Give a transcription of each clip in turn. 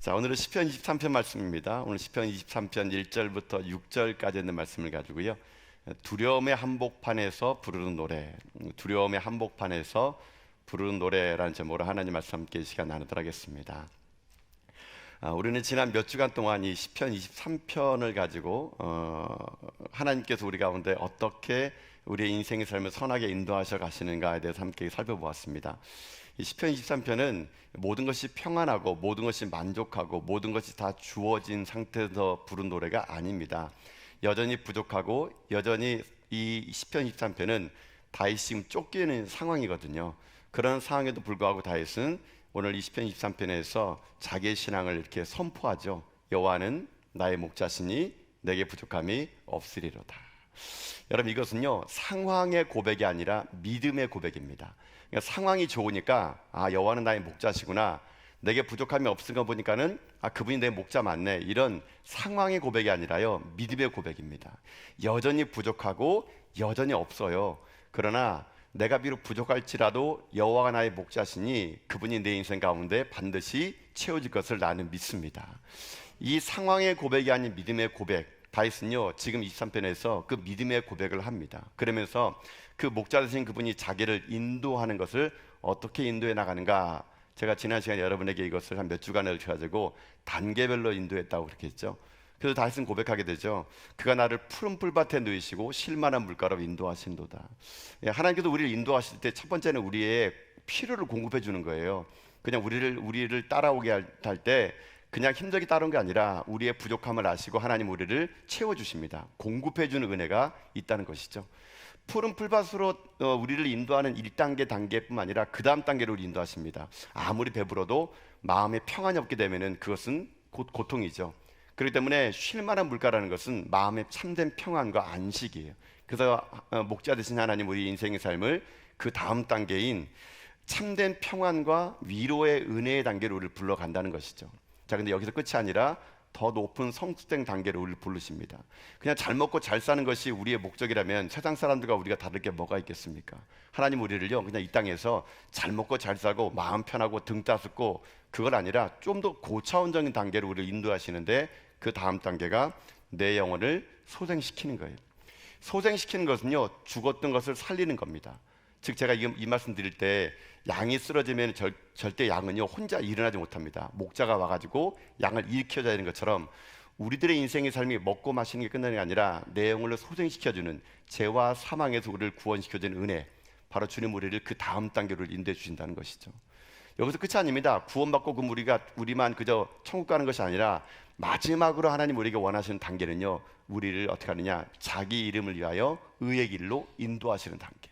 자, 오늘은 시편 23편 말씀입니다. 오늘 시편 23편 1절부터 6절까지 있는 말씀을 가지고요. 두려움의 한복판에서 부르는 노래, 두려움의 한복판에서 부르는 노래라는 제목으로 하나님 말씀 함께 시간 나누도록 하겠습니다. 우리는 지난 몇 주간 동안 이 시편 23편을 가지고 하나님께서 우리 가운데 어떻게 우리의 인생의 삶을 선하게 인도하셔 가시는가에 대해서 함께 살펴보았습니다. 이 시편 23편은 모든 것이 평안하고 모든 것이 만족하고 모든 것이 다 주어진 상태에서 부른 노래가 아닙니다. 여전히 부족하고 여전히 이 시편 23편은 다윗이 지금 쫓기는 상황이거든요. 그런 상황에도 불구하고 다윗은 오늘 이 시편 23편에서 자기의 신앙을 이렇게 선포하죠. 여호와는 나의 목자시니 내게 부족함이 없으리로다. 여러분, 이것은요 상황의 고백이 아니라 믿음의 고백입니다. 그러니까 상황이 좋으니까 여호와는 나의 목자시구나, 내게 부족함이 없은 거 보니까는 그분이 내 목자 맞네, 이런 상황의 고백이 아니라요 믿음의 고백입니다. 여전히 부족하고 여전히 없어요. 그러나 내가 비록 부족할지라도 여호와가 나의 목자시니 그분이 내 인생 가운데 반드시 채워질 것을 나는 믿습니다. 이 상황의 고백이 아닌 믿음의 고백, 다윗은요 지금 23편에서 그 믿음의 고백을 합니다. 그러면서 그 목자 되신 그분이 자기를 인도하는 것을 어떻게 인도해 나가는가, 제가 지난 시간에 여러분에게 이것을 한 몇 주간을 가지고 단계별로 인도했다고 그렇게 했죠. 그래서 다윗은 고백하게 되죠. 그가 나를 푸른 풀밭에 누이시고 쉴만한 물가로 인도하신도다. 하나님께서 우리를 인도하실 때 첫 번째는 우리의 필요를 공급해 주는 거예요. 그냥 우리를 따라오게 할 때 그냥 힘들게 따라온 게 아니라 우리의 부족함을 아시고 하나님 우리를 채워주십니다. 공급해주는 은혜가 있다는 것이죠. 푸른 풀밭으로 우리를 인도하는 1단계 단계뿐만 아니라 그 다음 단계로 인도하십니다. 아무리 배불러도 마음에 평안이 없게 되면 그것은 곧 고통이죠. 그렇기 때문에 쉴만한 물가라는 것은 마음의 참된 평안과 안식이에요. 그래서 목자 되신 하나님 우리 인생의 삶을 그 다음 단계인 참된 평안과 위로의 은혜의 단계로 우리를 불러간다는 것이죠. 자, 근데 여기서 끝이 아니라 더 높은 성숙된 단계로 우리를 부르십니다. 그냥 잘 먹고 잘 사는 것이 우리의 목적이라면 세상 사람들과 우리가 다를 게 뭐가 있겠습니까? 하나님 우리를요 그냥 이 땅에서 잘 먹고 잘 살고 마음 편하고 등 따숩고 그걸 아니라 좀 더 고차원적인 단계로 우리를 인도하시는데 그 다음 단계가 내 영혼을 소생시키는 거예요. 소생시키는 것은요 죽었던 것을 살리는 겁니다. 즉 제가 이 말씀 드릴 때 양이 쓰러지면 절대 양은요 혼자 일어나지 못합니다. 목자가 와가지고 양을 일으켜줘야 되는 것처럼 우리들의 인생의 삶이 먹고 마시는 게 끝나는 게 아니라 내 영혼을 소생시켜주는, 죄와 사망에서 우리를 구원시켜주는 은혜, 바로 주님 우리를 그 다음 단계로 인도해 주신다는 것이죠. 여기서 끝이 아닙니다. 구원받고 우리만 그저 천국 가는 것이 아니라 마지막으로 하나님 우리에게 원하시는 단계는요 우리를 어떻게 하느냐, 자기 이름을 위하여 의의 길로 인도하시는 단계.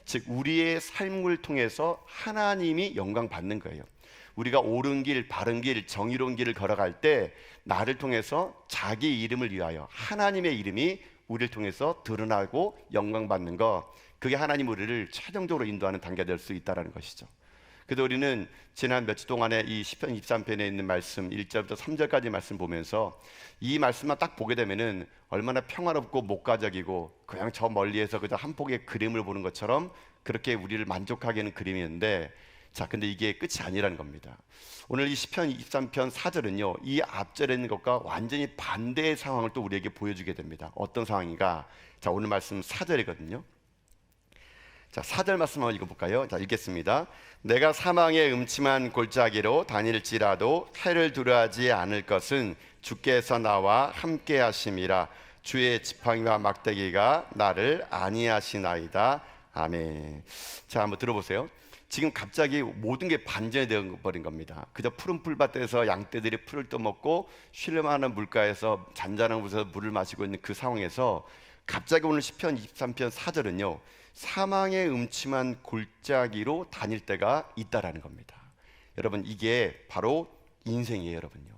즉 우리의 삶을 통해서 하나님이 영광 받는 거예요. 우리가 옳은 길, 바른 길, 정의로운 길을 걸어갈 때 나를 통해서 자기 이름을 위하여 하나님의 이름이 우리를 통해서 드러나고 영광 받는 것, 그게 하나님 우리를 최종적으로 인도하는 단계가 될 수 있다는 것이죠. 그래서 우리는 지난 며칠 동안에 이 시편 23편에 있는 말씀 1절부터 3절까지 말씀 보면서 이 말씀만 딱 보게 되면은 얼마나 평화롭고 목가적이고 그냥 저 멀리에서 그저 한 폭의 그림을 보는 것처럼 그렇게 우리를 만족하게 하는 그림이었는데, 자 근데 이게 끝이 아니라는 겁니다. 오늘 이 시편 23편 4절은요 이 앞절에 있는 것과 완전히 반대의 상황을 또 우리에게 보여주게 됩니다. 어떤 상황인가? 자 오늘 말씀 4절이거든요. 자, 4절 말씀 한번 읽어볼까요? 자, 읽겠습니다. 내가 사망의 음침한 골짜기로 다닐지라도 해를 두려워하지 않을 것은 주께서 나와 함께 하심이라. 주의 지팡이와 막대기가 나를 안위하시나이다. 아멘. 자, 한번 들어보세요. 지금 갑자기 모든 게 반전이 되어버린 겁니다. 그저 푸른 풀밭에서 양떼들이 풀을 떠먹고 쉴만한 물가에서 잔잔한 곳에서 물을 마시고 있는 그 상황에서 갑자기 오늘 시편 23편 4절은요 사망의 음침한 골짜기로 다닐 때가 있다라는 겁니다. 여러분 이게 바로 인생이에요. 여러분요,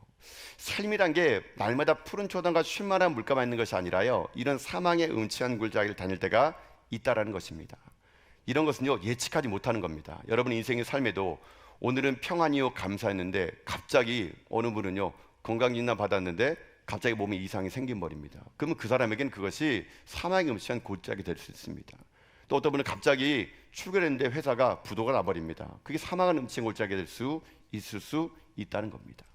삶이란 게 날마다 푸른 초당과 쉴만한 물가만 있는 것이 아니라요 이런 사망의 음침한 골짜기를 다닐 때가 있다라는 것입니다. 이런 것은요 예측하지 못하는 겁니다. 여러분 인생의 삶에도 오늘은 평안이요 감사했는데 갑자기 어느 분은요 건강진단 받았는데 갑자기 몸에 이상이 생긴 버립니다. 그러면 그 사람에게는 그것이 사망의 음침한 골짜기 될 수 있습니다. 또 어떤 분은 갑자기 출근했는데 회사가 부도가 나버립니다. 그게 사망의 음침한 골짜기가 될 수 있을 수 있다는 겁니다.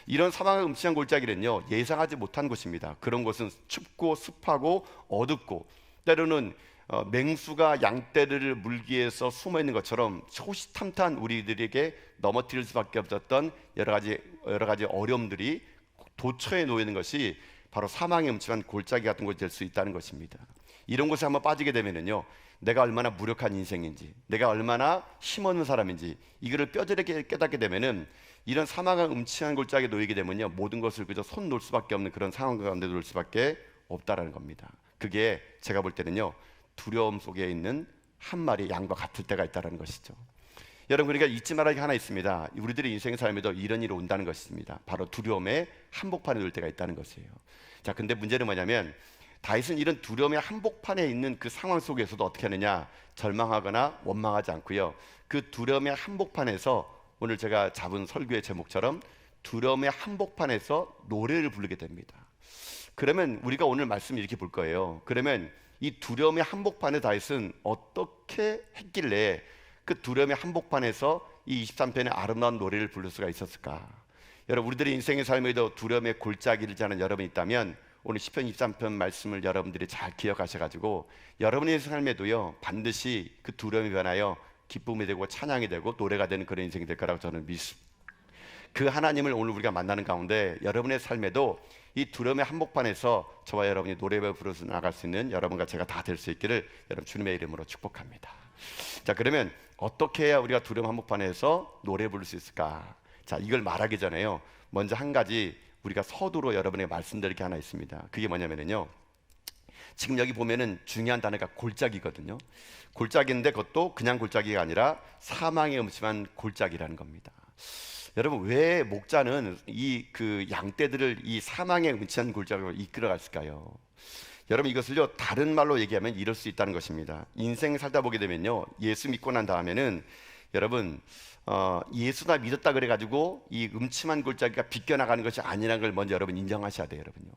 이런 사막의 음침한 골짜기는요, 예상하지 못한 곳입니다. 그런 곳은 춥고 습하고 어둡고, 때로는 맹수가 양떼를 물기 위해서 숨어 있는 것처럼 호시탐탐 우리들에게 넘어뜨릴 수밖에 없었던 여러 가지 어려움들이 도처에 놓여 있는 것이 바로 사망의 음침한 골짜기 같은 곳이 될 수 있다는 것입니다. 이런 곳에 한번 빠지게 되면은요, 내가 얼마나 무력한 인생인지, 내가 얼마나 힘없는 사람인지 이거를 뼈저리게 깨닫게 되면은, 이런 사망의 음침한 골짜기에 놓이게 되면요, 모든 것을 그저 손 놓을 수밖에 없는 그런 상황 가운데 놓을 수밖에 없다라는 겁니다. 그게 제가 볼 때는요, 두려움 속에 있는 한 마리 양과 같을 때가 있다는 것이죠. 여러분, 그러니까 잊지 말아야 할 게 하나 있습니다. 우리들의 인생 삶에도 이런 일이 온다는 것입니다. 바로 두려움의 한복판에 놓일 때가 있다는 것이에요. 자, 근데 문제는 뭐냐면, 다윗은 이런 두려움의 한복판에 있는 그 상황 속에서도 어떻게 하느냐, 절망하거나 원망하지 않고요, 그 두려움의 한복판에서, 오늘 제가 잡은 설교의 제목처럼 두려움의 한복판에서 노래를 부르게 됩니다. 그러면 우리가 오늘 말씀 이렇게 볼 거예요. 그러면 이 두려움의 한복판에 다윗은 어떻게 했길래 그 두려움의 한복판에서 이 23편의 아름다운 노래를 부를 수가 있었을까? 여러분, 우리들의 인생의 삶에도 두려움의 골짜기를 지나는 여러분이 있다면, 오늘 시편 23편 말씀을 여러분들이 잘 기억하셔가지고 여러분의 삶에도요, 반드시 그 두려움이 변하여 기쁨이 되고 찬양이 되고 노래가 되는 그런 인생이 될 거라고 저는 믿습니다. 그 하나님을 오늘 우리가 만나는 가운데 여러분의 삶에도 이 두려움의 한복판에서 저와 여러분이 노래를 부르서 나갈 수 있는 여러분과 제가 다 될 수 있기를 여러분 주님의 이름으로 축복합니다. 자, 그러면 어떻게 해야 우리가 두려움 한복판에서 노래 부를 수 있을까? 자, 이걸 말하기 전에요, 먼저 한 가지 우리가 서두로 여러분에게 말씀드릴 게 하나 있습니다. 그게 뭐냐면요, 지금 여기 보면은 중요한 단어가 골짜기거든요. 골짜기인데 그것도 그냥 골짜기가 아니라 사망의 음침한 골짜기라는 겁니다. 여러분, 왜 목자는 이 그 양떼들을 이 사망의 음침한 골짜기로 이끌어갔을까요? 여러분, 이것을요, 다른 말로 얘기하면 이럴 수 있다는 것입니다. 인생 살다 보게 되면요, 예수 믿고 난 다음에는 여러분, 예수나 믿었다 그래가지고 이 음침한 골짜기가 비껴나가는 것이 아니라는 걸 먼저 여러분 인정하셔야 돼요. 여러분요,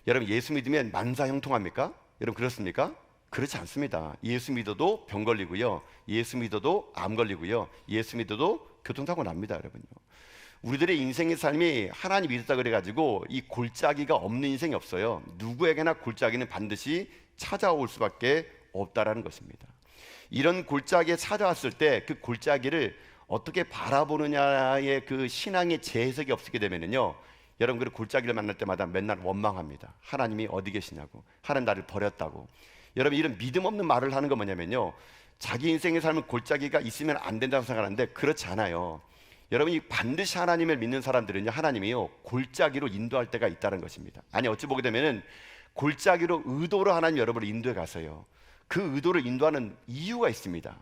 여러분, 예수 믿으면 만사형통합니까? 여러분, 그렇습니까? 그렇지 않습니다. 예수 믿어도 병 걸리고요, 예수 믿어도 암 걸리고요, 예수 믿어도 교통사고 납니다. 여러분요, 우리들의 인생의 삶이 하나님 믿었다 그래가지고 이 골짜기가 없는 인생이 없어요. 누구에게나 골짜기는 반드시 찾아올 수밖에 없다라는 것입니다. 이런 골짜기에 찾아왔을 때 그 골짜기를 어떻게 바라보느냐의 그 신앙의 재해석이 없게 되면요, 여러분, 그 골짜기를 만날 때마다 맨날 원망합니다. 하나님이 어디 계시냐고, 하나님 나를 버렸다고. 여러분, 이런 믿음 없는 말을 하는 건 뭐냐면요, 자기 인생의 삶은 골짜기가 있으면 안 된다고 생각하는데 그렇지 않아요. 여러분이 반드시 하나님을 믿는 사람들은요, 하나님이요, 골짜기로 인도할 때가 있다는 것입니다. 아니, 어찌 보게 되면은 골짜기로 의도로 하나님 여러분을 인도해 가서요, 그 의도를 인도하는 이유가 있습니다.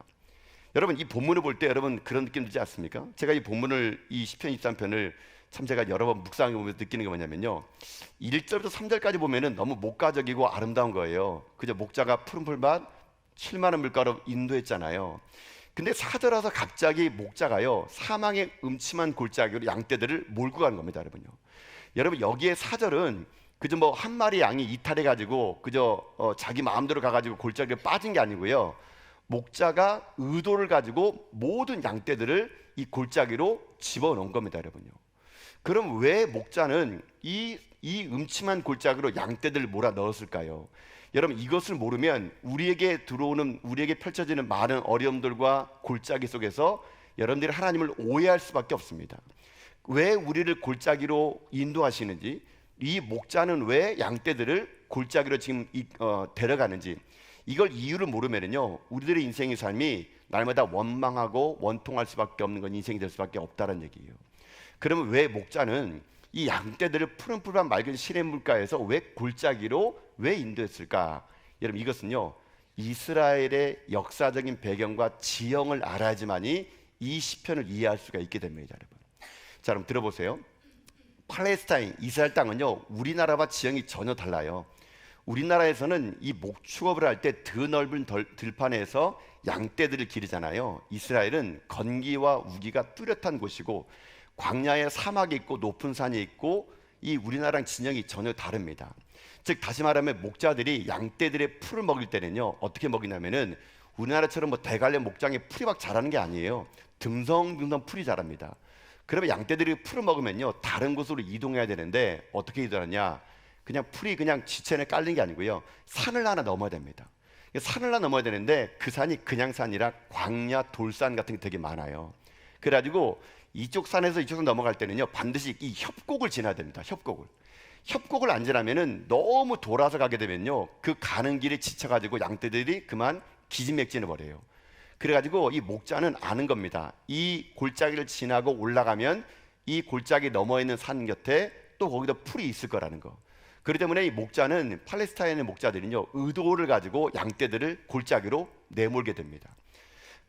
여러분, 이 본문을 볼 때 여러분 그런 느낌 들지 않습니까? 제가 이 본문을, 이 시편 23편을 참 제가 여러 번 묵상해 보면서 느끼는 게 뭐냐면요, 1절부터 3절까지 보면은 너무 목가적이고 아름다운 거예요. 그저 목자가 푸른 풀밭 7만원 물가로 인도했잖아요. 근데 4절 와서 갑자기 목자가요, 사망의 음침한 골짜기로 양떼들을 몰고 가는 겁니다. 여러분요, 여러분, 여기에 4절은 그저 뭐 한 마리 양이 이탈해 가지고 그저 자기 마음대로 가가지고 골짜기에 빠진 게 아니고요, 목자가 의도를 가지고 모든 양떼들을 이 골짜기로 집어넣은 겁니다. 여러분요, 그럼 왜 목자는 이 음침한 골짜기로 양떼들을 몰아 넣었을까요? 여러분, 이것을 모르면 우리에게 펼쳐지는 많은 어려움들과 골짜기 속에서 여러분들이 하나님을 오해할 수밖에 없습니다. 왜 우리를 골짜기로 인도하시는지, 이 목자는 왜 양떼들을 골짜기로 지금 데려가는지, 이걸 이유를 모르면요, 우리들의 인생의 삶이 날마다 원망하고 원통할 수밖에 없는 건 인생이 될 수밖에 없다는 얘기예요. 그러면 왜 목자는 이 양떼들을 푸른 풀밭 맑은 시냇물가에서 왜 골짜기로 왜 인도했을까? 여러분, 이것은요, 이스라엘의 역사적인 배경과 지형을 알아야지만이 이 시편을 이해할 수가 있게 됩니다. 여러분, 자, 그럼 들어보세요. 팔레스타인, 이스라엘 땅은요, 우리나라와 지형이 전혀 달라요. 우리나라에서는 이 목축업을 할 때 드넓은 들판에서 양떼들을 기르잖아요. 이스라엘은 건기와 우기가 뚜렷한 곳이고 광야에 사막이 있고 높은 산이 있고, 이 우리나라랑 진영이 전혀 다릅니다. 즉, 다시 말하면 목자들이 양떼들의 풀을 먹일 때는요, 어떻게 먹이냐면은 우리나라처럼 뭐 대관령 목장에 풀이 막 자라는 게 아니에요. 듬성듬성 풀이 자랍니다. 그러면 양떼들이 풀을 먹으면요 다른 곳으로 이동해야 되는데 어떻게 이동하냐? 그냥 풀이 그냥 지천에 깔린 게 아니고요 산을 하나 넘어야 됩니다. 산을 하나 넘어야 되는데 그 산이 그냥 산이라 광야 돌산 같은 게 되게 많아요. 그래가지고 이쪽 산에서 이쪽 산 넘어갈 때는요 반드시 이 협곡을 지나야 됩니다. 협곡을 안 지나면은 너무 돌아서 가게 되면요 그 가는 길에 지쳐가지고 양떼들이 그만 기진맥진해 버려요. 그래가지고 이 목자는 아는 겁니다. 이 골짜기를 지나고 올라가면 이 골짜기 넘어 있는 산 곁에 또 거기다 풀이 있을 거라는 거. 그렇기 때문에 이 목자는 팔레스타인의 목자들은요 의도를 가지고 양떼들을 골짜기로 내몰게 됩니다.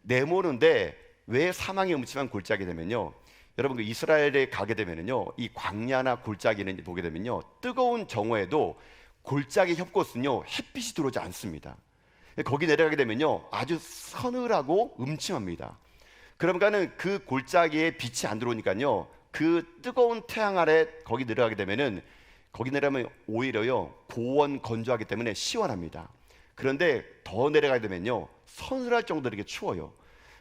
내모는데 왜 사망의 음침한 골짜기 되면요 여러분 그 이스라엘에 가게 되면은요 이 광야나 골짜기는 보게 되면요 뜨거운 정오에도 골짜기 협곡은요 햇빛이 들어오지 않습니다. 거기 내려가게 되면요 아주 서늘하고 음침합니다. 그러니까는 그 골짜기에 빛이 안 들어오니까요 그 뜨거운 태양 아래 거기 내려가게 되면은 거기 내려가면 오히려요 고온 건조하기 때문에 시원합니다. 그런데 더 내려가게 되면요 서늘할 정도로 이렇게 추워요.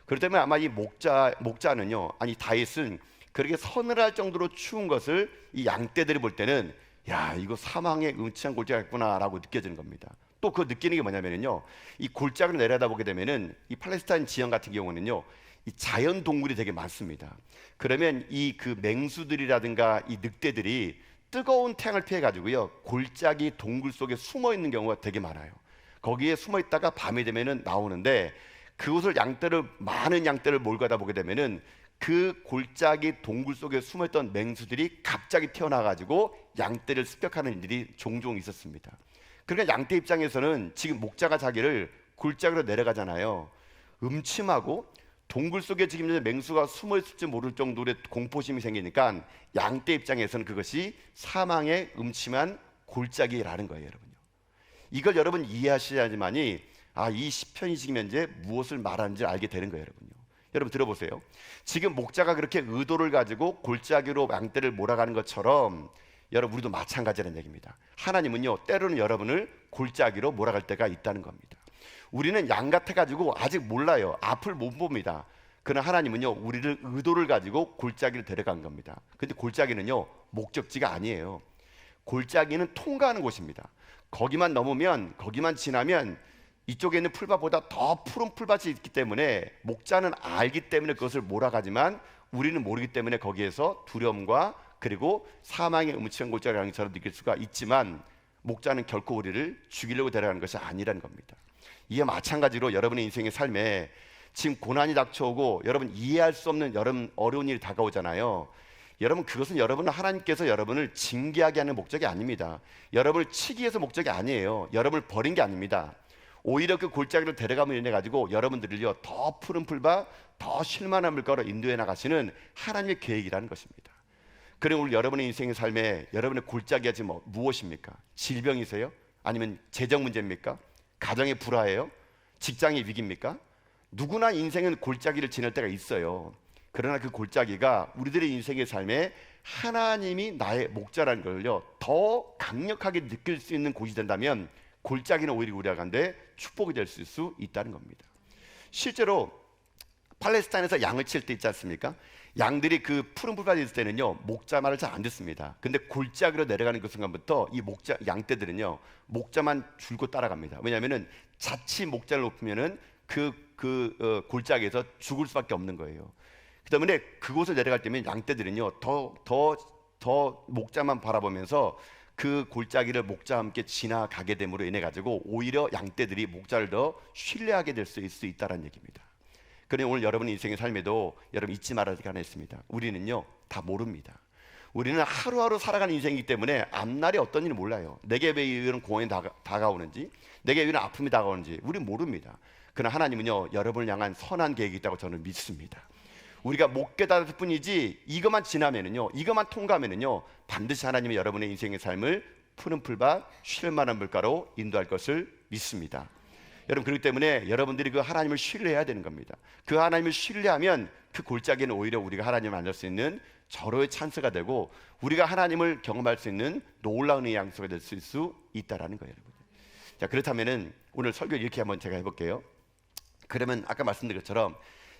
그렇기 때문에 아마 이 목자는요 아니 다윗은 그렇게 서늘할 정도로 추운 것을 이 양떼들이 볼 때는 야 이거 사망의 음침한 골짜기구나라고 느껴지는 겁니다. 또 그 느끼는 게 뭐냐면요 이 골짜기를 내려다 보게 되면은 이 팔레스타인 지형 같은 경우는요 이 자연 동물이 되게 많습니다. 그러면 이 그 맹수들이라든가 이 늑대들이 뜨거운 태양을 피해 가지고요 골짜기 동굴 속에 숨어 있는 경우가 되게 많아요. 거기에 숨어 있다가 밤이 되면은 나오는데 그곳을 많은 양떼를 몰고 가다 보게 되면은 그 골짜기 동굴 속에 숨어있던 맹수들이 갑자기 태어나 가지고 양떼를 습격하는 일이 종종 있었습니다. 그러니까 양떼 입장에서는 지금 목자가 자기를 골짜기로 내려가잖아요. 음침하고 동굴 속에 지금 맹수가 숨어 있을지 모를 정도의 공포심이 생기니까 양떼 입장에서는 그것이 사망의 음침한 골짜기라는 거예요, 여러분요. 이걸 여러분 이해하셔야지만이 이 시편이 지금 현재 무엇을 말하는지 알게 되는 거예요, 여러분요. 여러분 들어보세요. 지금 목자가 그렇게 의도를 가지고 골짜기로 양떼를 몰아가는 것처럼 여러분 우리도 마찬가지라는 얘기입니다. 하나님은요 때로는 여러분을 골짜기로 몰아갈 때가 있다는 겁니다. 우리는 양 같아가지고 아직 몰라요. 앞을 못 봅니다. 그러나 하나님은요 우리를 의도를 가지고 골짜기를 데려간 겁니다. 근데 골짜기는요 목적지가 아니에요. 골짜기는 통과하는 곳입니다. 거기만 넘으면 거기만 지나면 이쪽에 있는 풀밭보다 더 푸른 풀밭이 있기 때문에 목자는 알기 때문에 그것을 몰아가지만 우리는 모르기 때문에 거기에서 두려움과 그리고 사망의 음침한 골짜기라는 것처럼 느낄 수가 있지만 목자는 결코 우리를 죽이려고 데려가는 것이 아니라는 겁니다. 이에 마찬가지로 여러분의 인생의 삶에 지금 고난이 닥쳐오고 여러분 이해할 수 없는 여러분 어려운 일이 다가오잖아요. 여러분 그것은 여러분은 하나님께서 여러분을 징계하게 하는 목적이 아닙니다. 여러분을 치기 위해서 목적이 아니에요. 여러분을 버린 게 아닙니다. 오히려 그 골짜기로 데려가면 인해 가지고 여러분들을요 더 푸른 풀밭 더 쉴만한 물가로 인도해 나가시는 하나님의 계획이라는 것입니다. 그럼 오늘 여러분의 인생의 삶에 여러분의 골짜기가 지금 무엇입니까? 질병이세요? 아니면 재정 문제입니까? 가정의 불화예요? 직장의 위기입니까? 누구나 인생은 골짜기를 지날 때가 있어요. 그러나 그 골짜기가 우리들의 인생의 삶에 하나님이 나의 목자라는 걸요 더 강력하게 느낄 수 있는 곳이 된다면 골짜기는 오히려 우리가 간데 축복이 될 수 있다는 겁니다. 실제로 팔레스타인에서 양을 칠 때 있지 않습니까? 양들이 그 푸른 풀밭에 있을 때는요 목자 말을 잘 안 듣습니다. 근데 골짜기로 내려가는 그 순간부터 이 양떼들은요 목자만 줄곧 따라갑니다. 왜냐하면은 자칫 목자를 높이면은 골짜기에서 죽을 수밖에 없는 거예요. 그 때문에 그곳을 내려갈 때면 양떼들은요 더 목자만 바라보면서 그 골짜기를 목자와 함께 지나가게 됨으로 인해 가지고 오히려 양떼들이 목자를 더 신뢰하게 될 수 있다는 얘기입니다. 그러니 오늘 여러분의 인생의 삶에도 여러분 잊지 말아야 할 게 하나 있습니다. 우리는요 다 모릅니다. 우리는 하루하루 살아가는 인생이기 때문에 앞날이 어떤 일을 몰라요. 내게 왜 이런 공연이 다가오는지, 내게 왜 이런 아픔이 다가오는지 우리는 모릅니다. 그러나 하나님은요 여러분을 향한 선한 계획이 있다고 저는 믿습니다. 우리가 못 깨달을 뿐이지 이것만 지나면은요, 이것만 통과하면은요 반드시 하나님이 여러분의 인생의 삶을 푸른 풀밭 쉴 만한 물가로 인도할 것을 믿습니다. 여러분 그렇기 때문에 여러분들이 그 하나님을 신뢰해야 되는 겁니다. 그 하나님을 신뢰하면 그 골짜기는 오히려 우리가 하나님을 만날 수 있는 절호의 찬스가 되고 우리가 하나님을 경험할 수 있는 놀라운 양수가 될 수 있다라는 거예요, 여러분. 자, 그렇다면은 오늘 설교 이렇게 한번 제가 해볼게요. 그러면 아까 말씀드린 것처럼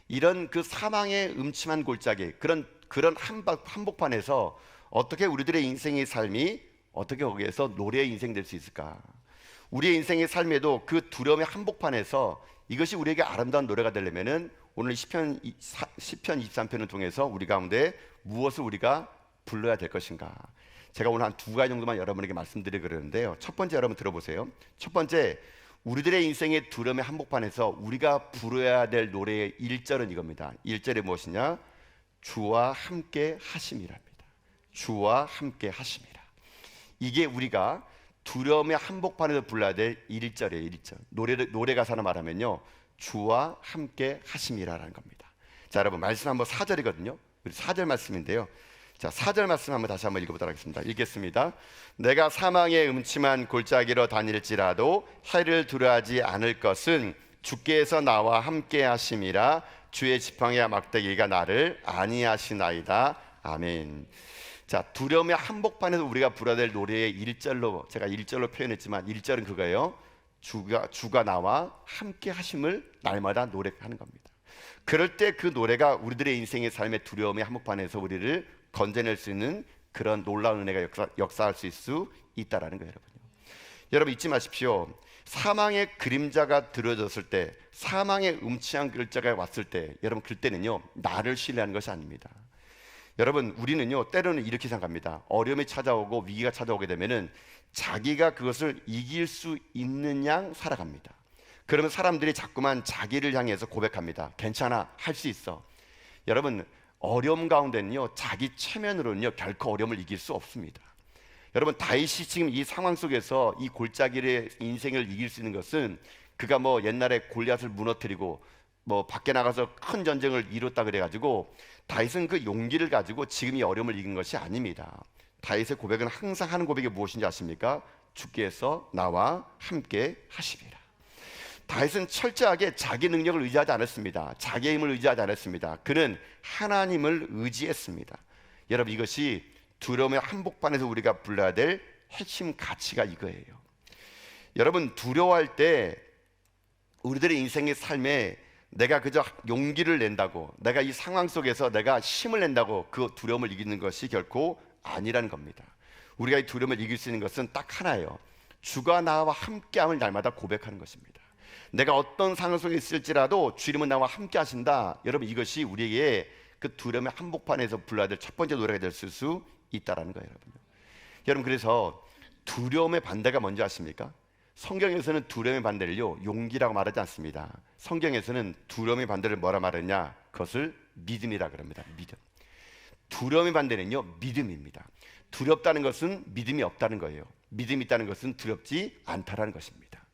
이런 그 사망의 음침한 골짜기, 그런 그런 한복판에서 어떻게 우리들의 인생의 삶이 어떻게 거기에서 노래의 인생 될 수 있을까? 우리의 인생의 삶에도 그 두려움의 한복판에서 이것이 우리에게 아름다운 노래가 되려면은 오늘 시편 23편을 통해서 우리 가운데 무엇을 우리가 불러야 될 것인가? 제가 오늘 한 두 가지 정도만 여러분에게 말씀드리려 그러는데요. 첫 번째 여러분 들어보세요. 첫 번째, 우리들의 인생의 두려움의 한복판에서 우리가 부르어야 될 노래의 1절은 이겁니다. 1절이 무엇이냐? 주와 함께 하심이랍니다. 주와 함께 하심이라. 이게 우리가 두려움의 한복판에서 불러야 될 1절이에요. 1절. 노래 가사로 말하면요, 주와 함께 하심이라라는 겁니다. 자, 여러분 말씀 한번 4절이거든요. 우리 4절 말씀인데요. 자, 4절 말씀 한번 다시 한번 읽어보도록 하겠습니다. 읽겠습니다. 내가 사망의 음침한 골짜기로 다닐지라도 해를 두려워하지 않을 것은 주께서 나와 함께 하심이라. 주의 지팡이와 막대기가 나를 안위하시나이다. 아멘. 자, 두려움의 한복판에서 우리가 불러야 될 노래의 1절로, 제가 1절로 표현했지만 1절은 그거예요. 주가 나와 함께 하심을 날마다 노래하는 겁니다. 그럴 때 그 노래가 우리들의 인생의 삶의 두려움의 한복판에서 우리를 건져낼 수 있는 그런 놀라운 은혜가 역사할 수 있다라는 거예요. 여러분 잊지 마십시오. 사망의 그림자가 들어졌을 때, 사망의 음침한 글자가 왔을 때, 여러분 그때는요 나를 신뢰하는 것이 아닙니다. 여러분 우리는요 때로는 이렇게 생각합니다. 어려움이 찾아오고 위기가 찾아오게 되면은 자기가 그것을 이길 수 있는 양 살아갑니다. 그러면 사람들이 자꾸만 자기를 향해서 고백합니다. 괜찮아, 할 수 있어. 여러분 어려움 가운데는요 자기 체면으로는요 결코 어려움을 이길 수 없습니다. 여러분 다윗이 지금 이 상황 속에서 이 골짜기의 인생을 이길 수 있는 것은 그가 뭐 옛날에 골리앗을 무너뜨리고 뭐 밖에 나가서 큰 전쟁을 이뤘다 그래가지고 다윗은 그 용기를 가지고 지금 이 어려움을 이긴 것이 아닙니다. 다윗의 고백은 항상 하는 고백이 무엇인지 아십니까? 주께서 나와 함께 하시리라. 다윗은 철저하게 자기 능력을 의지하지 않았습니다. 자기의 힘을 의지하지 않았습니다. 그는 하나님을 의지했습니다. 여러분 이것이 두려움의 한복판에서 우리가 불러야 될 핵심 가치가 이거예요. 여러분 두려워할 때 우리들의 인생의 삶에 내가 그저 용기를 낸다고, 내가 이 상황 속에서 내가 힘을 낸다고 그 두려움을 이기는 것이 결코 아니라는 겁니다. 우리가 이 두려움을 이길 수 있는 것은 딱 하나예요. 주가 나와 함께함을 날마다 고백하는 것입니다. 내가 어떤 상황 속에 있을지라도 주님은 나와 함께 하신다. 여러분 이것이 우리에게 그 두려움의 한복판에서 불러야 될 첫 번째 노래가 될 수 있다라는 거예요. 여러분 그래서 두려움의 반대가 뭔지 아십니까? 성경에서는 두려움의 반대를요 용기라고 말하지 않습니다. 성경에서는 두려움의 반대를 뭐라 말하냐? 그것을 믿음이라 그럽니다. 믿음. 두려움의 반대는요 믿음입니다. 두렵다는 것은 믿음이 없다는 거예요. 믿음이 있다는 것은 두렵지 않다라는 것입니다.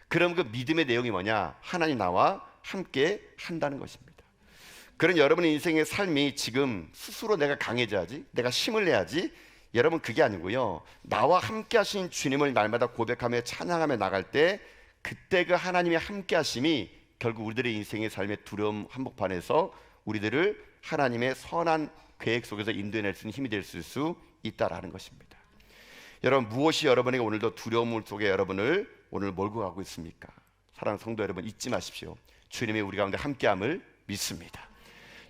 그럼 그 믿음의 내용이 뭐냐? 하나님 나와 함께 한다는 것입니다. 그런 여러분의 인생의 삶이 지금 스스로 내가 강해져야지, 내가 힘을 내야지, 여러분 그게 아니고요 나와 함께 하신 주님을 날마다 고백하며 찬양하며 나갈 때 그때 그 하나님의 함께 하심이 결국 우리들의 인생의 삶의 두려움 한복판에서 우리들을 하나님의 선한 계획 속에서 인도해낼 수 있는 힘이 될 수 있다라는 것입니다. 여러분 무엇이 여러분에게 오늘도 두려움 속에 여러분을 오늘 몰고 가고 있습니까? 사랑하는 성도 여러분 잊지 마십시오. 주님이 우리 가운데 함께함을 믿습니다.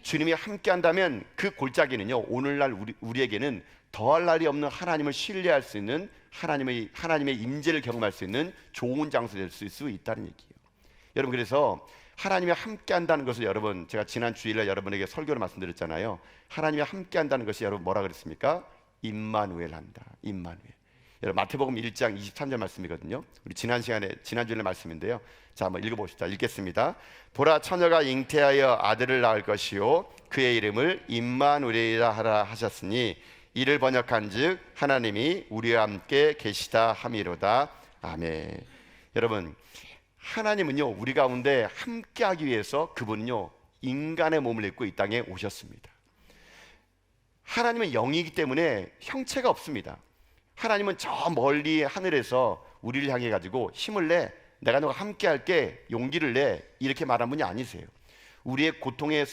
주님이 함께한다면 그 골짜기는요 오늘날 우리에게는 더할 날이 없는 하나님을 신뢰할 수 있는 하나님의 임재를 경험할 수 있는 좋은 장소 될 수 있다는 얘기예요. 여러분 그래서 하나님이 함께한다는 것을 여러분 제가 지난 주일날 여러분에게 설교를 말씀드렸잖아요. 하나님이 함께한다는 것이 여러분 뭐라 그랬습니까? 임마누엘 한다. 임마누엘. 여러분 마태복음 1장 23절 말씀이거든요. 우리 지난 주일날 말씀인데요. 자 한번 읽어봅시다. 읽겠습니다. 보라 처녀가 잉태하여 아들을 낳을 것이요 그의 이름을 임마누엘이라 하라 하셨으니 이를 번역한즉 하나님이 우리와 함께 계시다 함이로다. 아멘. 여러분 하나님은요 우리 가운데 함께하기 위해서 그분은요 인간의 몸을 입고 이 땅에 오셨습니다. 하나님은 영이기 때문에 형체가 없습니다. 하나님은 저 멀리 하늘에서 우리를 향해 가지고 힘을 내, 내가 너와 함께 할게, 용기를 내 이렇게 말한 분이 아니세요. 우리의 고통의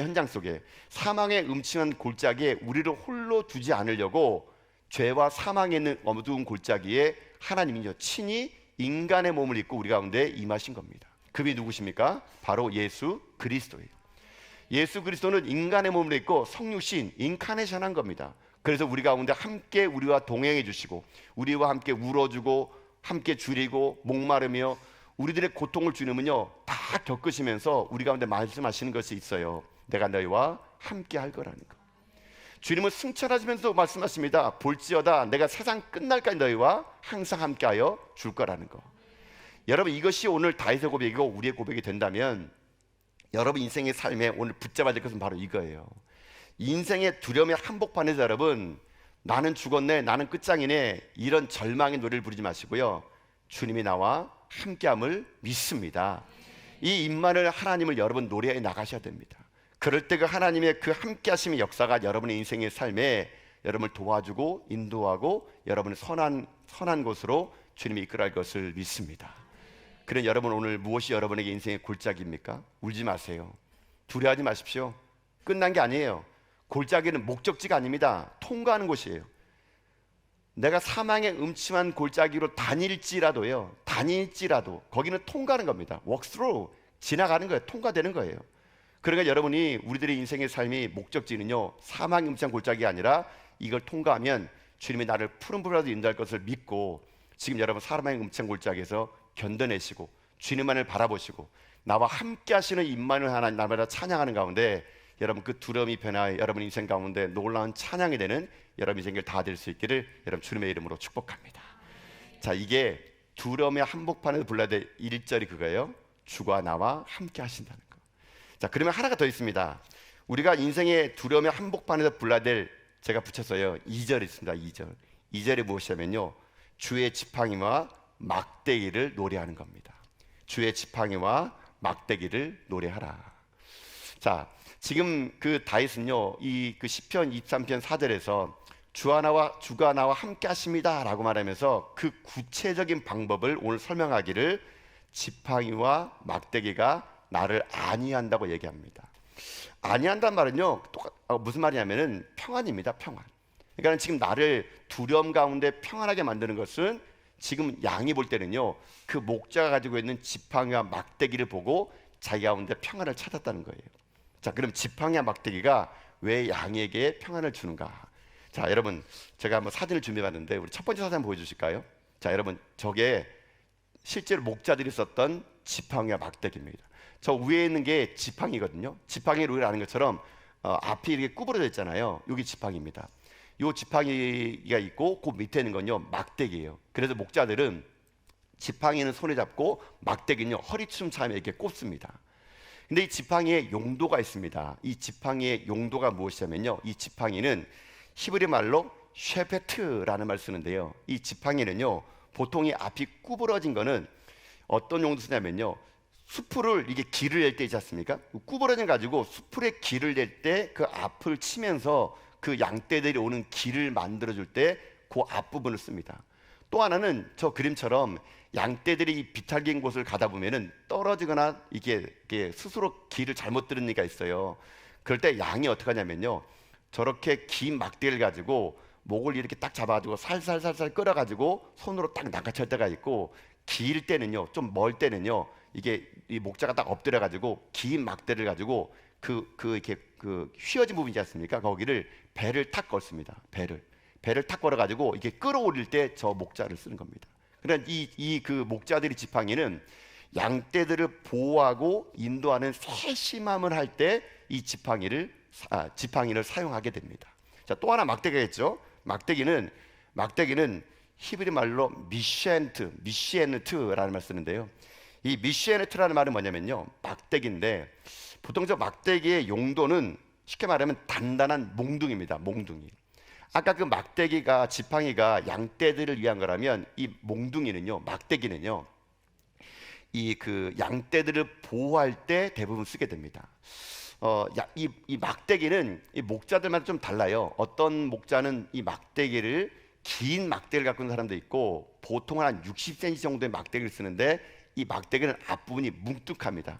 현장 속에 사망의 음침한 골짜기에 우리를 홀로 두지 않으려고 죄와 사망에 있는 어두운 골짜기에 하나님이요 친히 인간의 몸을 입고 우리 가운데 임하신 겁니다. 그분이 누구십니까? 바로 예수 그리스도예요. 예수 그리스도는 인간의 몸을 입고 성육신 인카네이션한 겁니다. 그래서 우리 가운데 함께 우리와 동행해 주시고 우리와 함께 울어주고 함께 줄이고 목마르며 우리들의 고통을 주님은요 다 겪으시면서 우리 가운데 말씀하시는 것이 있어요. 내가 너희와 함께 할 거라는 거. 주님은 승천하시면서 말씀하십니다. 볼지어다 내가 세상 끝날까지 너희와 항상 함께하여 줄 거라는 거. 여러분, 이것이 오늘 다윗의 고백이고 우리의 고백이 된다면 여러분 인생의 삶에 오늘 붙잡아야 될 것은 바로 이거예요. 인생의 두려움의 한복판에서 여러분, 나는 죽었네, 나는 끝장이네, 이런 절망의 노래를 부르지 마시고요, 주님이 나와 함께함을 믿습니다. 이 임마누엘 하나님을 여러분 노래해 나가셔야 됩니다. 그럴 때 그 하나님의 그 함께하심의 역사가 여러분의 인생의 삶에 여러분을 도와주고 인도하고 여러분의 선한 곳으로 주님이 이끌어갈 것을 믿습니다. 그런 여러분, 오늘 무엇이 여러분에게 인생의 골짜기입니까? 울지 마세요. 두려워하지 마십시오. 끝난 게 아니에요. 골짜기는 목적지가 아닙니다. 통과하는 곳이에요. 내가 사망의 음침한 골짜기로 다닐지라도 거기는 통과하는 겁니다. walk through, 지나가는 거예요. 통과되는 거예요. 그러니까 여러분이 우리들의 인생의 삶이 목적지는요 사망의 음침한 골짜기가 아니라 이걸 통과하면 주님이 나를 푸른 불에라도 인도할 것을 믿고 지금 여러분 사망의 음침한 골짜기에서 견뎌내시고 주님만을 바라보시고 나와 함께 하시는 임마누엘 하나님 날마다 찬양하는 가운데 여러분 그 두려움이 변화해 여러분 인생 가운데 놀라운 찬양이 되는 여러분 인생을 다 될 수 있기를 여러분 주님의 이름으로 축복합니다. 자, 이게 두려움의 한복판에서 불러야 될 1절이 그거예요. 주가 나와 함께 하신다는 거. 자, 그러면 하나가 더 있습니다. 우리가 인생의 두려움의 한복판에서 불러야 될, 제가 붙였어요, 2절 있습니다. 2절이 무엇이냐면요, 주의 지팡이와 막대기를 노래하는 겁니다. 주의 지팡이와 막대기를 노래하라. 자, 지금 그 다윗은요 이 그 시편 23편 4절에서 주가 나와 함께 하십니다 라고 말하면서 그 구체적인 방법을 오늘 설명하기를 지팡이와 막대기가 나를 안위한다고 얘기합니다. 안위한다는 말은요 무슨 말이냐면은 평안입니다. 평안. 그러니까 지금 나를 두려움 가운데 평안하게 만드는 것은 지금 양이 볼 때는요 그 목자가 가지고 있는 지팡이와 막대기를 보고 자기 가운데 평안을 찾았다는 거예요. 자, 그럼 지팡이와 막대기가 왜 양에게 평안을 주는가? 자, 여러분 제가 한번 사진을 준비해봤는데 우리 첫 번째 사진 한번 보여주실까요? 자, 여러분 저게 실제로 목자들이 썼던 지팡이와 막대기입니다. 저 위에 있는 게 지팡이거든요. 지팡이를 우리가 아는 것처럼 앞이 이렇게 구부러져 있잖아요. 여기 지팡이입니다. 이 지팡이가 있고 그 밑에 있는 건요 막대기예요. 그래서 목자들은 지팡이는 손에 잡고 막대기는요 허리춤 차며 이렇게 꼽습니다. 근데 이 지팡이의 용도가 있습니다. 이 지팡이의 용도가 무엇이냐면요, 이 지팡이는 히브리 말로 쉐페트라는 말을 쓰는데요, 이 지팡이는요 보통 이 앞이 구부러진 거는 어떤 용도 쓰냐면요, 수풀을 이게 길을 낼 때 있지 않습니까? 구부러진 가지고 수풀에 길을 낼 때 그 앞을 치면서 그 양떼들이 오는 길을 만들어줄 때 그 앞부분을 씁니다. 또 하나는 저 그림처럼 양떼들이 이 비탈긴 곳을 가다 보면은 떨어지거나 이게 스스로 길을 잘못 들은 이가 있어요. 그럴 때 양이 어떻게 하냐면요, 저렇게 긴 막대를 가지고 목을 이렇게 딱 잡아가지고 살살살살 끌어가지고 손으로 딱 낚아챌 때가 있고, 길 때는요, 좀 멀 때는요, 이게 이 목자가 딱 엎드려가지고 긴 막대를 가지고 이렇게 휘어진 부분이지 않습니까? 거기를 배를 탁 걸습니다. 배를 탁 걸어가지고 이게 끌어올릴 때 저 목자를 쓰는 겁니다. 그러니까 그 목자들의 지팡이는 양떼들을 보호하고 인도하는 세심함을 할 때 이 지팡이를 사용하게 됩니다. 자, 또 하나 막대기가 있죠. 막대기는 히브리 말로 미시엔트라는 말 쓰는데요. 이 미시엔트라는 말은 뭐냐면요, 막대기인데 보통 저 막대기의 용도는 쉽게 말하면 단단한 몽둥이입니다. 몽둥이. 아까 그 막대기가, 지팡이가 양떼들을 위한 거라면 이 몽둥이는요, 막대기는요, 이 그 양떼들을 보호할 때 대부분 쓰게 됩니다. 이 막대기는 이 목자들마다 좀 달라요. 어떤 목자는 이 막대기를, 긴 막대를 갖고 있는 사람도 있고 보통은 한 60cm 정도의 막대기를 쓰는데 이 막대기는 앞부분이 뭉툭합니다.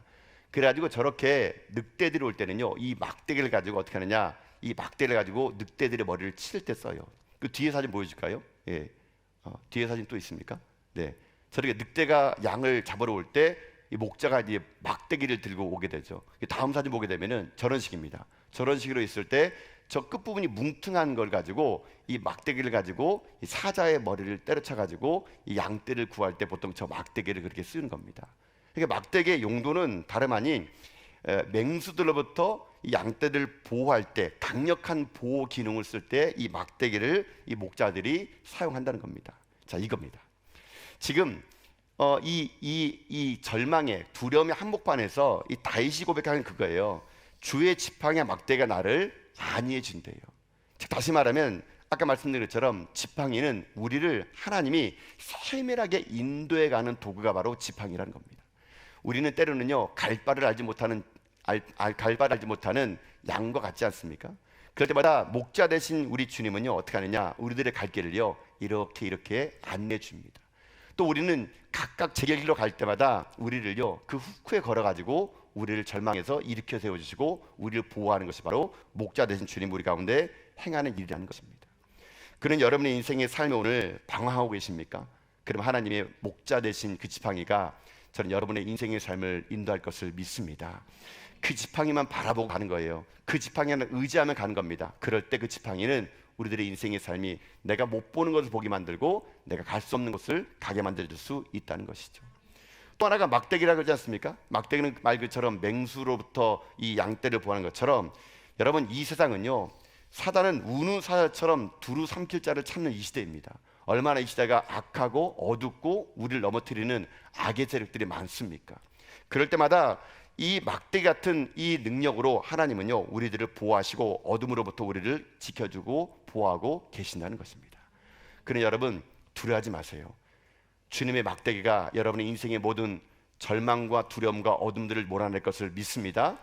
그래가지고 저렇게 늑대들이 올 때는요, 이 막대기를 가지고 어떻게 하느냐, 이 막대를 가지고 늑대들의 머리를 칠 때 써요. 그 뒤에 사진 보여줄까요? 예, 뒤에 사진 또 있습니까? 네, 저렇게 늑대가 양을 잡으러 올 때 이 목자가 이제 막대기를 들고 오게 되죠. 다음 사진 보게 되면은 저런 식입니다. 저런 식으로 있을 때 저 끝부분이 뭉퉁한 걸 가지고 이 막대기를 가지고 이 사자의 머리를 때려쳐 가지고 이 양떼를 구할 때 보통 저 막대기를 그렇게 쓰는 겁니다. 그러니까 막대기의 용도는 다름 아닌 맹수들로부터 이 양떼를 보호할 때 강력한 보호 기능을 쓸 때 이 막대기를 이 목자들이 사용한다는 겁니다. 자, 이겁니다. 지금 이 절망의 두려움의 한복판에서 이 다윗이 고백하는 그거예요. 주의 지팡이와 막대기가 나를 안위해 준대요. 다시 말하면 아까 말씀드린 것처럼 지팡이는 우리를 하나님이 세밀하게 인도해 가는 도구가 바로 지팡이라는 겁니다. 우리는 때로는요 갈바를 알지 못하는 양과 같지 않습니까? 그럴 때마다 목자 되신 우리 주님은요 어떻게 하느냐, 우리들의 갈 길을요 이렇게 안내해 줍니다. 또 우리는 각각 제 길로 갈 때마다 우리를요 그 후에 걸어가지고 우리를 절망에서 일으켜 세워주시고 우리를 보호하는 것이 바로 목자 되신 주님 우리 가운데 행하는 일이라는 것입니다. 그는 여러분의 인생의 삶에 오늘 방황하고 계십니까? 그럼 하나님의 목자 되신 그 지팡이가 저는 여러분의 인생의 삶을 인도할 것을 믿습니다. 그 지팡이만 바라보고 가는 거예요. 그 지팡이는 의지하면 가는 겁니다. 그럴 때 그 지팡이는 우리들의 인생의 삶이 내가 못 보는 것을 보게 만들고 내가 갈 수 없는 것을 가게 만들어줄 수 있다는 것이죠. 또 하나가 막대기라고 그러지 않습니까? 막대기는 말 그처럼 맹수로부터 이 양떼를 보호하는 것처럼 여러분 이 세상은요 사단은 우는 사자처럼 두루 삼킬 자를 찾는 이 시대입니다. 얼마나 이 시대가 악하고 어둡고 우리를 넘어뜨리는 악의 세력들이 많습니까? 그럴 때마다 이 막대기 같은 이 능력으로 하나님은요 우리들을 보호하시고 어둠으로부터 우리를 지켜주고 보호하고 계신다는 것입니다. 그러니 여러분 두려워하지 마세요. 주님의 막대기가 여러분의 인생의 모든 절망과 두려움과 어둠들을 몰아낼 것을 믿습니다.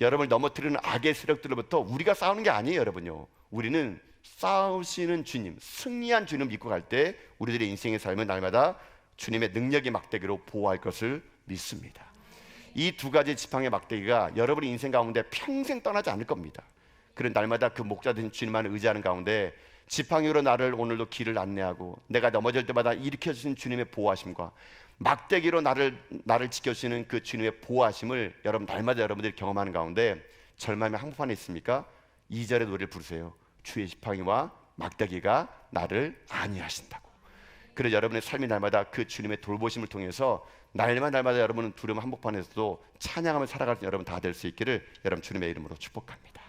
여러분을 넘어뜨리는 악의 세력들로부터 우리가 싸우는 게 아니에요. 여러분요, 우리는 싸우시는 주님, 승리한 주님을 믿고 갈 때 우리들의 인생의 삶은 날마다 주님의 능력의 막대기로 보호할 것을 믿습니다. 이 두 가지 지팡이의 막대기가 여러분의 인생 가운데 평생 떠나지 않을 겁니다. 그런 날마다 그 목자 되신 주님만을 의지하는 가운데 지팡이로 나를 오늘도 길을 안내하고 내가 넘어질 때마다 일으켜주신 주님의 보호하심과 막대기로 나를 지켜주시는 그 주님의 보호하심을 여러분 날마다 여러분들이 경험하는 가운데 절망의 한복판에 있습니까? 2절의 노래를 부르세요. 주의 지팡이와 막대기가 나를 안위하신다고. 그래서 여러분의 삶이 날마다 그 주님의 돌보심을 통해서 날마다 여러분은 두려움 한복판에서도 찬양하며 살아갈 여러분 다 될 수 있기를 여러분 주님의 이름으로 축복합니다.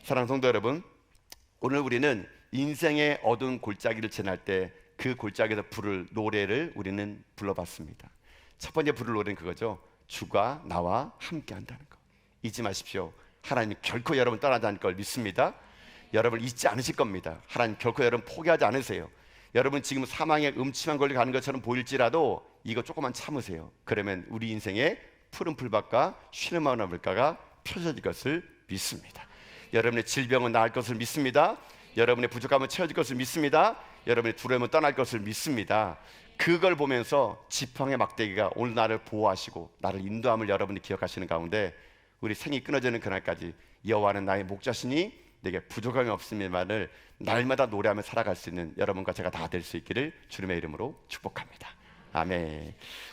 사랑하는 성도 여러분, 오늘 우리는 인생의 어두운 골짜기를 지날 때 그 골짜기에서 부를 노래를 우리는 불러봤습니다. 첫 번째 부를 노래는 그거죠. 주가 나와 함께 한다는 거. 잊지 마십시오. 하나님 결코 여러분 떠나지 않을 걸 믿습니다. 여러분 잊지 않으실 겁니다. 하나님 결코 여러분 포기하지 않으세요. 여러분 지금 사망의 음침한 걸로 가는 것처럼 보일지라도 이거 조금만 참으세요. 그러면 우리 인생에 푸른 풀밭과 쉬는 마을 물가가 펼쳐질 것을 믿습니다. 여러분의 질병은 나을 것을 믿습니다. 여러분의 부족함은 채워질 것을 믿습니다. 여러분의 두려움은 떠날 것을 믿습니다. 그걸 보면서 지팡이 막대기가 오늘 나를 보호하시고 나를 인도함을 여러분이 기억하시는 가운데 우리 생이 끊어지는 그날까지 여호와는 나의 목자시니 내게 부족함이 없음이만을 날마다 노래하며 살아갈 수 있는 여러분과 제가 다 될 수 있기를 주님의 이름으로 축복합니다. 아멘.